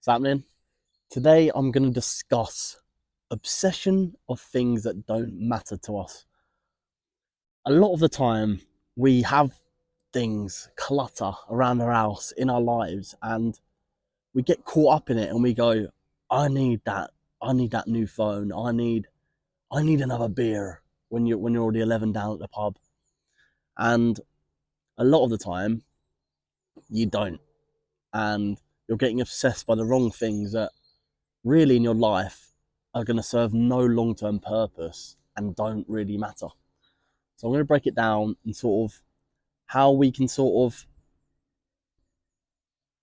What's happening? Today I'm going to discuss obsession of things that don't matter to us. A lot of the time we have things clutter around our house in our lives and we get caught up in it and we go, I need that. I need that new phone. I need another beer when you're already 11 down at the pub. And a lot of the time you don't. And you're getting obsessed by the wrong things that really in your life are going to serve no long-term purpose and don't really matter. So I'm going to break it down and sort of how we can sort of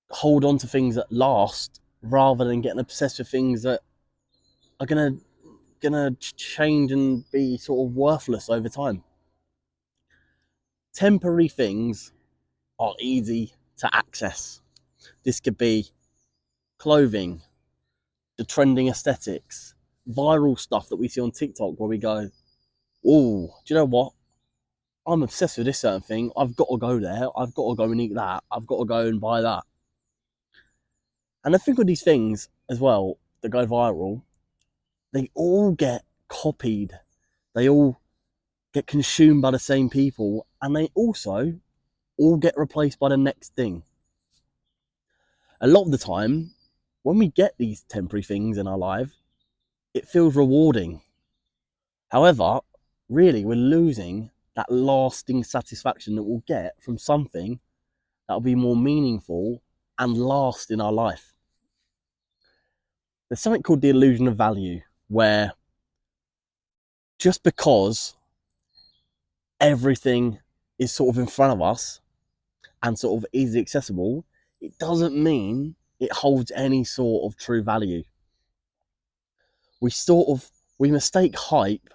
hold on to things that last rather than getting obsessed with things that are gonna change and be sort of worthless over time. Temporary things are easy to access. This could be clothing, the trending aesthetics, viral stuff that we see on TikTok where we go, oh, do you know what? I'm obsessed with this certain thing. I've got to go there. I've got to go and eat that. I've got to go and buy that. And I think with these things as well that go viral, they all get copied. They all get consumed by the same people. And they also all get replaced by the next thing. A lot of the time, when we get these temporary things in our life, it feels rewarding. However, really, we're losing that lasting satisfaction that we'll get from something that'll be more meaningful and last in our life. There's something called the illusion of value, where just because everything is sort of in front of us and sort of easily accessible, it doesn't mean it holds any sort of true value. We mistake hype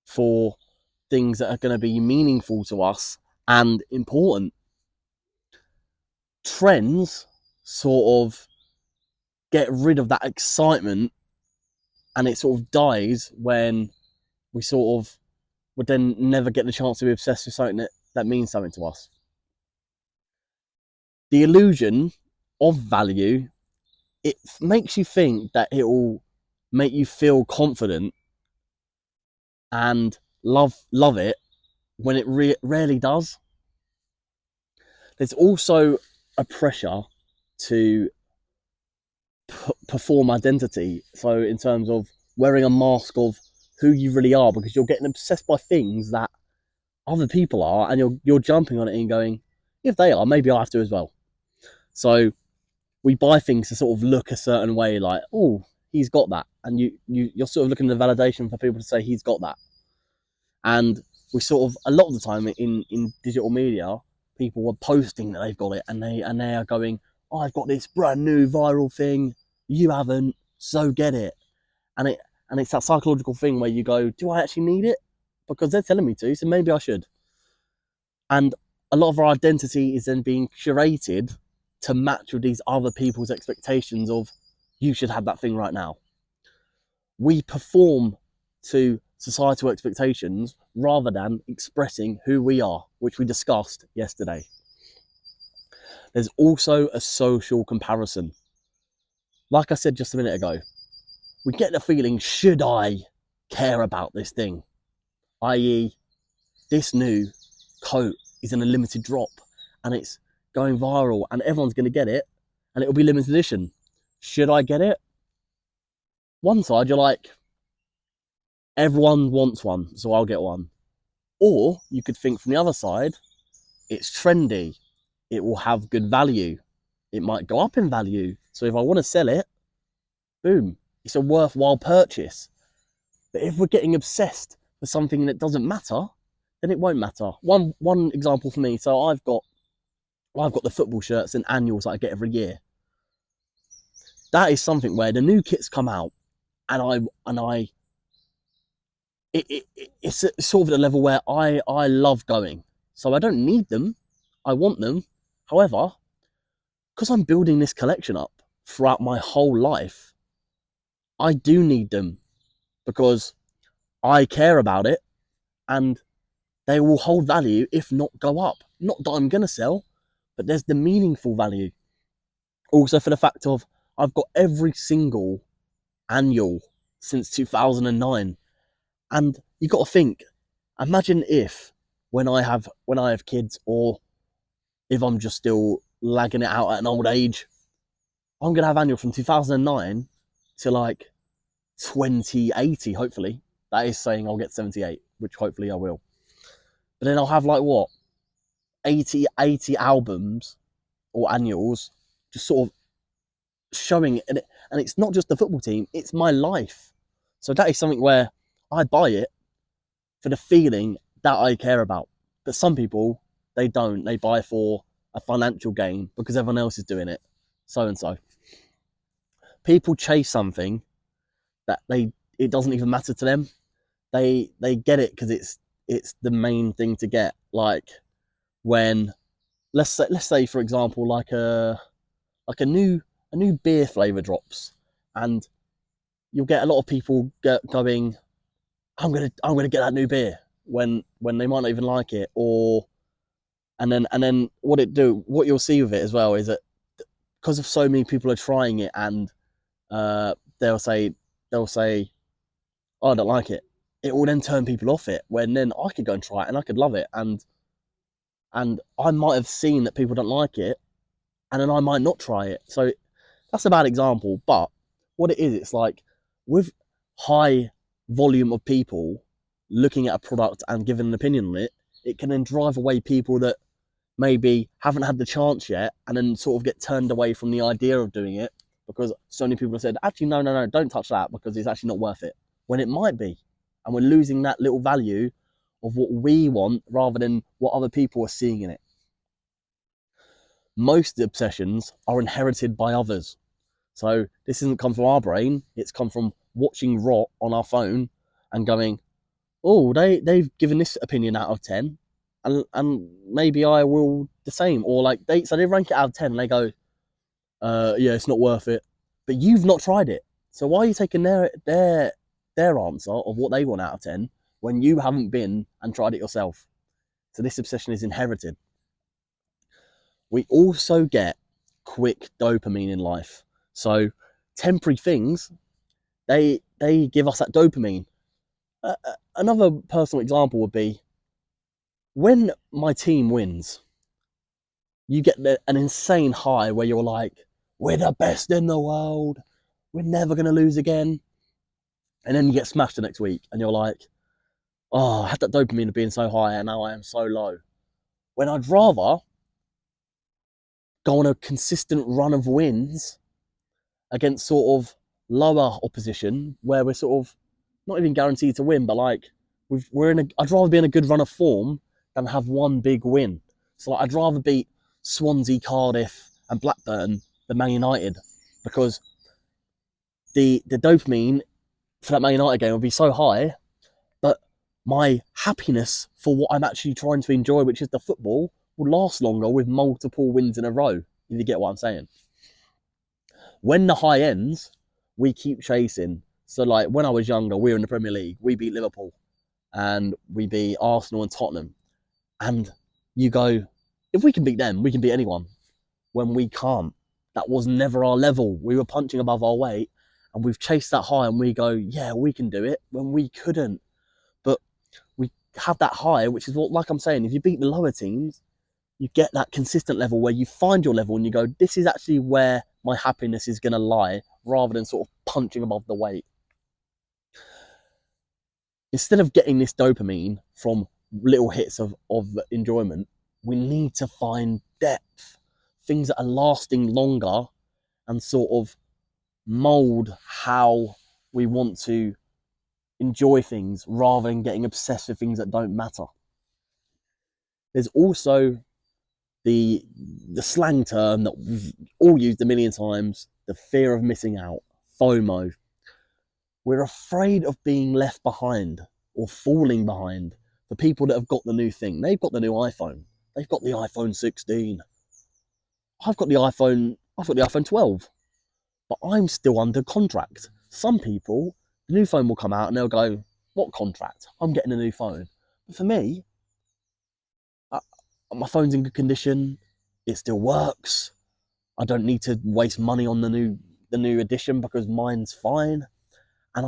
for things that are going to be meaningful to us and important. Trends sort of get rid of that excitement and it sort of dies when we sort of would then never get the chance to be obsessed with something that means something to us. The illusion of value, it makes you think that it will make you feel confident and love it when it rarely does. There's also a pressure to perform identity. So in terms of wearing a mask of who you really are, because you're getting obsessed by things that other people are, and you're jumping on it and going, if they are, maybe I have to as well. So we buy things to sort of look a certain way, like, oh, he's got that, and you're sort of looking at the validation for people to say he's got that. And we sort of, a lot of the time in digital media, people are posting that they've got it, and they are going, oh, I've got this brand new viral thing, you haven't, so get it. And it's that psychological thing where you go, do I actually need it? Because they're telling me to, so maybe I should. And a lot of our identity is then being curated to match with these other people's expectations of, you should have that thing right now. We perform to societal expectations rather than expressing who we are, which we discussed yesterday. There's also a social comparison. Like I said just a minute ago, we get the feeling, should I care about this thing? i.e., this new coat is in a limited drop and it's going viral and everyone's going to get it and it'll be limited edition. Should I get it? One side, you're like, everyone wants one, so I'll get one. Or you could think from the other side, it's trendy, it will have good value, it might go up in value, so if I want to sell it, boom, it's a worthwhile purchase. But if we're getting obsessed with something that doesn't matter, then it won't matter. One example for me, so I've got the football shirts and annuals that I get every year. That is something where the new kits come out, it's sort of at a level where I love going. So I don't need them, I want them. However, because I'm building this collection up throughout my whole life, I do need them because I care about it and they will hold value, if not go up. Not that I'm going to sell, but there's the meaningful value. Also for the fact of, I've got every single annual since 2009. And you got to think, imagine if when I have kids, or if I'm just still lagging it out at an old age, I'm gonna have annual from 2009 to like 2080. Hopefully, that is saying I'll get 78, which hopefully I will. But then I'll have like what 80 albums or annuals, just sort of showing, and it's not just the football team; it's my life. So that is something where I buy it for the feeling that I care about. But some people, they don't. They buy for a financial gain because everyone else is doing it. So and so. People chase something that it doesn't even matter to them. They get it because it's the main thing to get. Like when let's say for example like a new beer flavor drops, and you'll get a lot of people going, I'm gonna get that new beer when they might not even like it, or and then what you'll see with it as well is that because of so many people are trying it, and uh, they'll say they'll say, oh, I don't like it. It will then turn people off it. When then I could go and try it and I could love it, and I might have seen that people don't like it, and then I might not try it. So that's a bad example, but what it is, it's like with high volume of people looking at a product and giving an opinion on it, it can then drive away people that maybe haven't had the chance yet, and then sort of get turned away from the idea of doing it because so many people have said, actually, no, don't touch that because it's actually not worth it. When it might be. And we're losing that little value of what we want rather than what other people are seeing in it. Most obsessions are inherited by others. So this hasn't come from our brain, it's come from watching rot on our phone and going, oh, they've given this opinion out of 10, and maybe I will the same. Or like they rank it out of 10 and they go, yeah, it's not worth it. But you've not tried it. So why are you taking their answer of what they want out of 10 when you haven't been and tried it yourself? So this obsession is inherited. We also get quick dopamine in life. So temporary things, they give us that dopamine. Another personal example would be when my team wins, you get an insane high where you're like, we're the best in the world, we're never going to lose again. And then you get smashed the next week and you're like, oh, I had that dopamine of being so high and now I am so low. When I'd rather go on a consistent run of wins against sort of lower opposition where we're sort of not even guaranteed to win, but like I'd rather be in a good run of form than have one big win. So like, I'd rather beat Swansea, Cardiff, and Blackburn than Man United, because the dopamine for that Man United game would be so high, but my happiness for what I'm actually trying to enjoy, which is the football, will last longer with multiple wins in a row. If you get what I'm saying. When the high ends, we keep chasing. So like when I was younger, we were in the Premier League. We beat Liverpool and we beat Arsenal and Tottenham. And you go, if we can beat them, we can beat anyone. When we can't. That was never our level. We were punching above our weight and we've chased that high and we go, yeah, we can do it when we couldn't. But we have that high, which is what, like I'm saying, if you beat the lower teams, you get that consistent level where you find your level and you go, this is actually where my happiness is going to lie, rather than sort of punching above the weight. Instead of getting this dopamine from little hits of enjoyment, we need to find depth, things that are lasting longer and sort of mold how we want to enjoy things rather than getting obsessed with things that don't matter. There's also the slang term that we've all used a million times, the fear of missing out, FOMO. We're afraid of being left behind or falling behind for people that have got the new thing. They've got the new iPhone. They've got the iPhone 16. I've got the iPhone 12, but I'm still under contract. Some people, the new phone will come out and they'll go, what contract? I'm getting a new phone. But for me, my phone's in good condition. It still works. I don't need to waste money on the new the new edition because mine's fine, and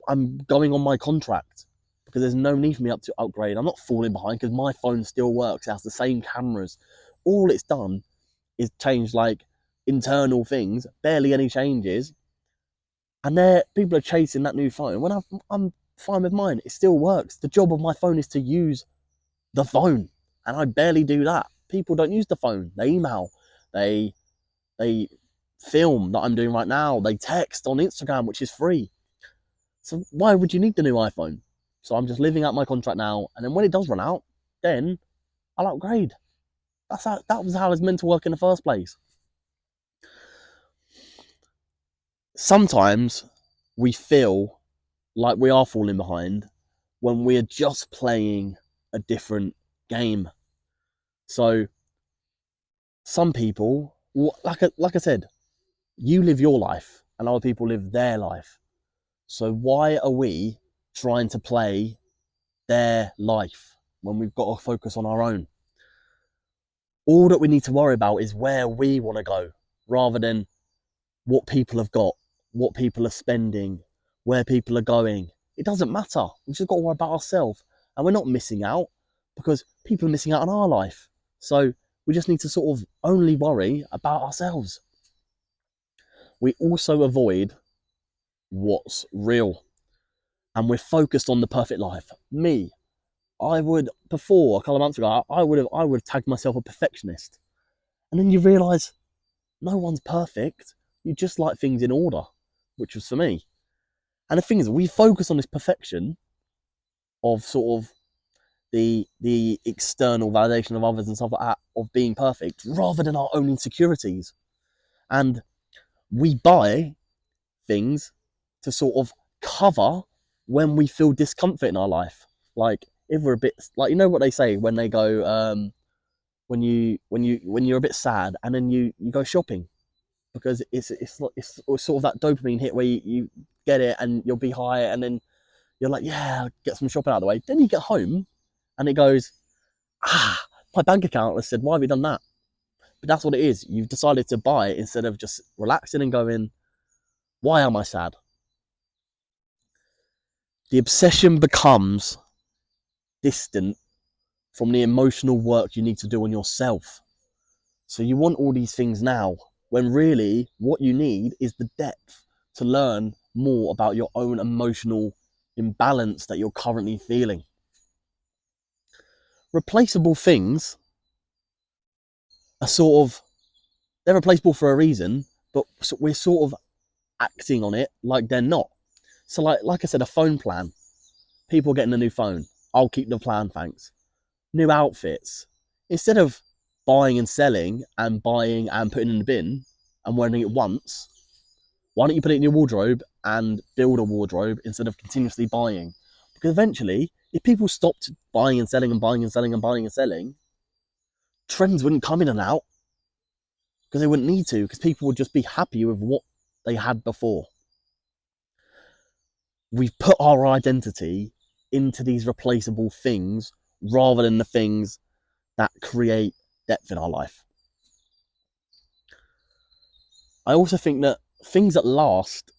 I'm going on my contract because there's no need for me to upgrade. I'm not falling behind because my phone still works. It has the same cameras. All it's done is change like internal things, barely any changes, and people are chasing that new phone. When I'm fine with mine, it still works. The job of my phone is to use the phone, and I barely do that. People don't use the phone. They email, they they film that I'm doing right now. They text on Instagram, which is free. So why would you need the new iPhone? So I'm just living out my contract now, and then when it does run out, then I'll upgrade. That was how it's meant to work in the first place. Sometimes we feel like we are falling behind when we're just playing a different game. So some people, like I said, you live your life and other people live their life. So why are we trying to play their life when we've got to focus on our own? All that we need to worry about is where we want to go rather than what people have got, what people are spending, where people are going. It doesn't matter. We've just got to worry about ourselves. And we're not missing out because people are missing out on our life. So we just need to sort of only worry about ourselves. We also avoid what's real. And we're focused on the perfect life. Before a couple of months ago, I would have tagged myself a perfectionist. And then you realise no one's perfect. You just like things in order, which was for me. And the thing is, we focus on this perfection of sort of the external validation of others and stuff like that, of being perfect, rather than our own insecurities. And we buy things to sort of cover when we feel discomfort in our life. Like if we're a bit, like, you know what they say when they go, when you're a bit sad and then you go shopping, because it's sort of that dopamine hit where you get it and you'll be high, and then you're like, yeah, get some shopping out of the way. Then you get home and it goes, my bank account has said, why have you done that? But that's what it is. You've decided to buy it instead of just relaxing and going, why am I sad? The obsession becomes distant from the emotional work you need to do on yourself. So you want all these things now, when really what you need is the depth to learn more about your own emotional imbalance that you're currently feeling. Replaceable things are they're replaceable for a reason, but we're sort of acting on it like they're not. So like I said, a phone plan. People getting a new phone. I'll keep the plan, thanks. New outfits. Instead of buying and selling and buying and putting in the bin and wearing it once, why don't you put it in your wardrobe and build a wardrobe instead of continuously buying? Because eventually, if people stopped buying and selling and buying and selling and buying and selling, trends wouldn't come in and out because they wouldn't need to, because people would just be happy with what they had before. We've put our identity into these replaceable things rather than the things that create depth in our life. I also think that things that last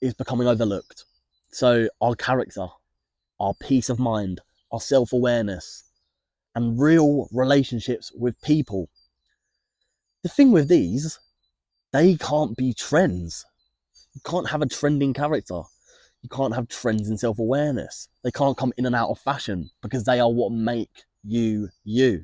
is becoming overlooked. So our character, our peace of mind, our self-awareness, and real relationships with people. The thing with these, they can't be trends. You can't have a trending character. You can't have trends in self-awareness. They can't come in and out of fashion because they are what make you, you.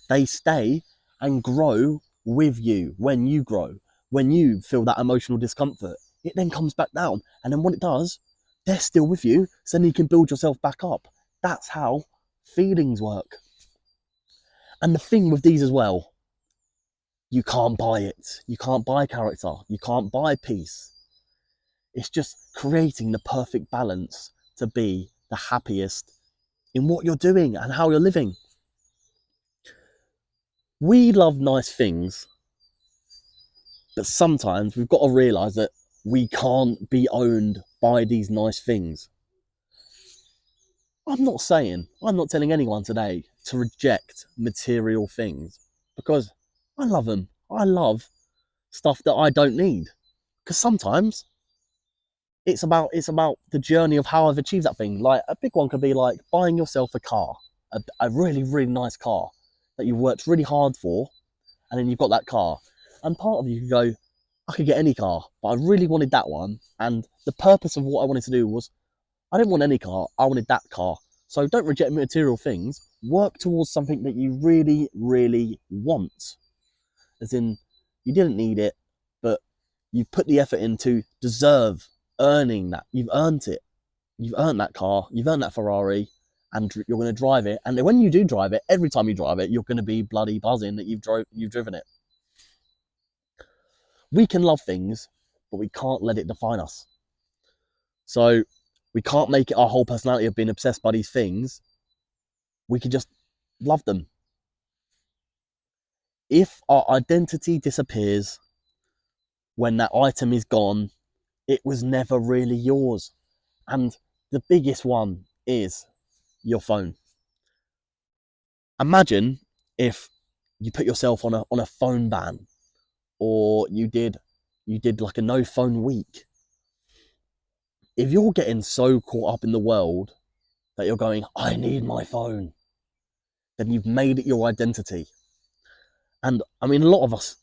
They stay and grow with you when you grow. When you feel that emotional discomfort, it then comes back down. And then what it does, they're still with you, so then you can build yourself back up. That's how feelings work. And the thing with these as well, you can't buy it. You can't buy character. You can't buy peace. It's just creating the perfect balance to be the happiest in what you're doing and how you're living. We love nice things, but sometimes we've got to realise that we can't be owned by these nice things. I'm not telling anyone today to reject material things, because I love them. I love stuff that I don't need, Because sometimes it's about the journey of how I've achieved that thing. Like a big one could be like buying yourself a car, a really, really nice car that you worked really hard for, and then you've got that car. And part of you could go, I could get any car, but I really wanted that one. And the purpose of what I wanted to do was, I didn't want any car, I wanted that car. So don't reject material things, work towards something that you really, really want. As in, you didn't need it, but you've put the effort in to deserve earning that. You've earned it. You've earned that car, you've earned that Ferrari, and you're going to drive it. And when you do drive it, every time you drive it, you're going to be bloody buzzing that you've driven it. We can love things, but we can't let it define us. So we can't make it our whole personality of being obsessed by these things. We can just love them. If our identity disappears when that item is gone, it was never really yours. And the biggest one is your phone. Imagine if you put yourself on a phone ban, or you did like a no phone week. If you're getting so caught up in the world that you're going, I need my phone, then you've made it your identity. And I mean, a lot of us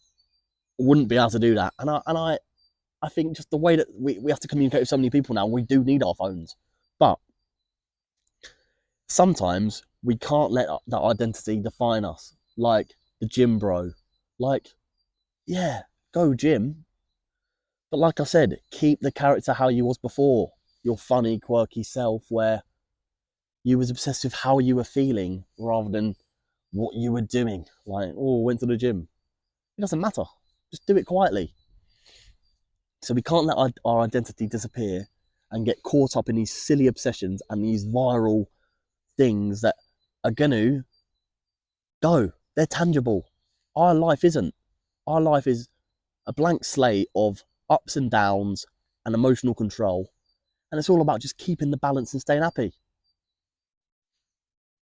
wouldn't be able to do that. And I think just the way that we have to communicate with so many people now, we do need our phones. But sometimes we can't let that identity define us. Like the gym bro. Like, yeah, go gym. But like I said, keep the character how you was before. Your funny, quirky self, where you was obsessed with how you were feeling rather than what you were doing. Like, oh, went to the gym. It doesn't matter. Just do it quietly. So we can't let our identity disappear and get caught up in these silly obsessions and these viral things that are going to go. They're tangible. Our life isn't. Our life is a blank slate of ups and downs and emotional control. And it's all about just keeping the balance and staying happy.